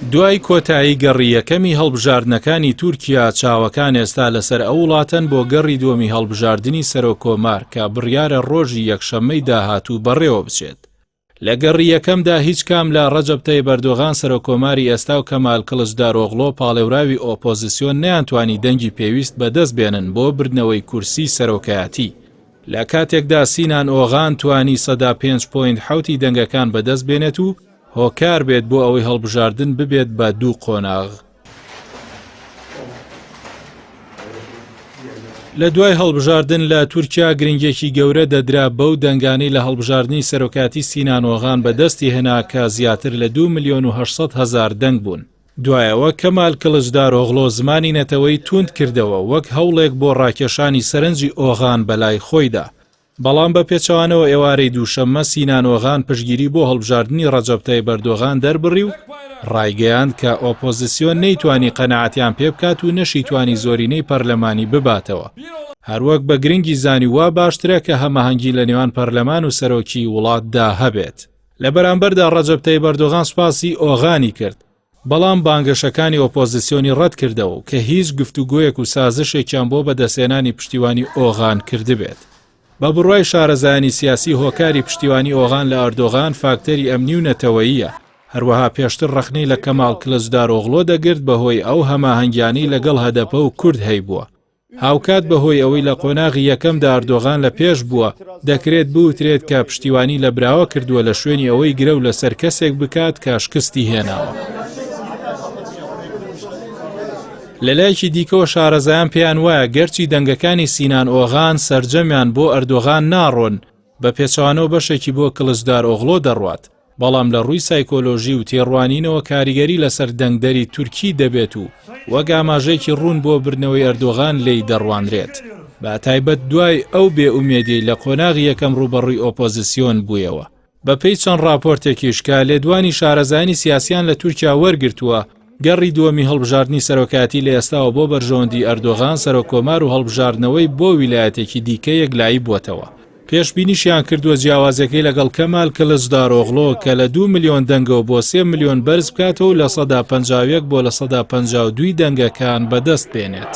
دوای کۆتایی گەڕی یەکەمی هەڵبژاردنەکانی تورکیا چاوەکان ئێستا لەسەر ئەو وڵاتەن بۆ گەڕی دووەمی هەڵبژاردننی سەرۆکۆمار کە بڕیارە ڕۆژی یەکشەممەی داهاتوو بەڕێوە بچێت. لە گەڕی یەکەمدا هیچ کام لە ڕەجەب تەیب ئەردۆغان سەرۆکۆماری ئێستا و کەمال کلجداروغلۆ پاڵێوراوی ئۆپۆزیسیۆن نەیانتوانی دەنگی پێویست بەدەست بێنن بۆ بردنەوەی کورسی سەرۆکایەتی. لە کاتێکدا سینان ئۆغان توانی سەدا 5.7 دەنگەکان بەدەست بێنێت و هۆکار بێت بۆ ئەوەی هەڵبژاردن ببێت بە 2 قۆناغ. لە دوای هەڵبژاردن لە تورکیا گرنگێکی گەورە دەدرا بەو دەنگانەی لە هەڵبژاردننی سەرۆکاتی سینان ئۆغان بەدەستی هێنا کە زیاتر لە 2,800,000 دەنگ بوون. دوایەوە کەمال کلجداروغلۆ زمانی نەتەوەی توند کردەوە وەک هەوڵێک بۆ ڕاکێشانی سەرنجی ئۆغان بەلای خۆیدا. بەڵام بە پێچەوانەوە ئێوارەی دووشەممە سینان ئۆغان پشگیری بۆ هەڵبژاردننی ڕەجەب تەیب ئەردۆغان دەربڕی و ڕایگەیاند کە ئۆپۆزیسیۆن نەیتوانی قەنەعەتیان پێ بکات و نەشیتوانی زۆرینەی پەرلەمانی بباتەوە. هەروەک بە گرنگی زانی وا باشترە کە هەماهەنگی لە نێوان پەرلەمان و سەرۆکی وڵاتدا هەبێت. لە بەرامبەردا ڕەجەب تەیب ئەردۆغان سوپاسی ئۆغانی کرد. بەڵام بانگەشەکانی ئۆپۆزیسیۆنی ڕەت کردەوە کە هیچ گفتوگۆیەک و سازشێکیان بۆ بەدەستهێنانی پشتیوانی ئۆغان کردبێت. بە بڕوای شارەزایانی سیاسی هۆکاری پشتیوانی ئۆغان لە ئەردۆغان فاکتەری ئەمنی و نەتەوەییە. هەروەها پێشتر ڕەخنەی لە کەمال کلجداروغلۆ دەگرت بەهۆی ئەو هەماهەنگیانەی لەگەڵ هەدەپە و کورد هەیبووە. هاوکات بەهۆی ئەوەی لە قۆناغی یەکەمدا ئەردۆغان لە پێش بووە دەکرێت بوترێت کە پشتیوانی لە براوە کردووە لە شوێنی ئەوەی گرە و لەسەر کەسێک بکات کە شکستی هێناوە. لەلایەکی دیکەوە شارەزایان پێیان وایە گەرچی دەنگەکانی سینان ئۆغان سەرجەمیان بۆ ئەردۆغان ناڕۆن بە پێچەوانەوە بەشێکی بۆ کلجداروغلۆ دەڕوات، بەڵام لە ڕووی سایکۆلۆژی و تێڕوانینەوە کاریگەری لەسەر دەنگدەری تورکی دەبێت و وەک ئاماژەیەکی ڕوون بۆ برنەوەی ئەردۆغان لێی دەڕوانرێت. بە تایبەت دوای ئەو بێئومێدی لە قۆناغی یەکەم ڕوبەڕووی ئۆپۆزیسیۆن بوویەوە. بەپێی چەند راپۆرتێکیش کە لێدوانی شارەزایانی سیاسیان لە تورکیا وەرگرتووە، گەڕی دووەمی هەڵبژاردننی سەرۆکاتی لە ئێستاوە بۆ بەرژەوەندی ئەردۆغان سەرۆکۆمار و هەڵبژاردنەوەی بۆ ویلایەتێکی دیکە یەکلایی بووەتەوە. پێشبینیشیان کردووە جیاوازەکەی لەگەڵ کەمال کلجداروغلۆ کە لە 2 ملیۆن دەنگەوە بۆ 3 ملیۆن بەرز بکاتەوە لە 151 بۆ لە 152 دەنگەکان بەدەست بێنێت.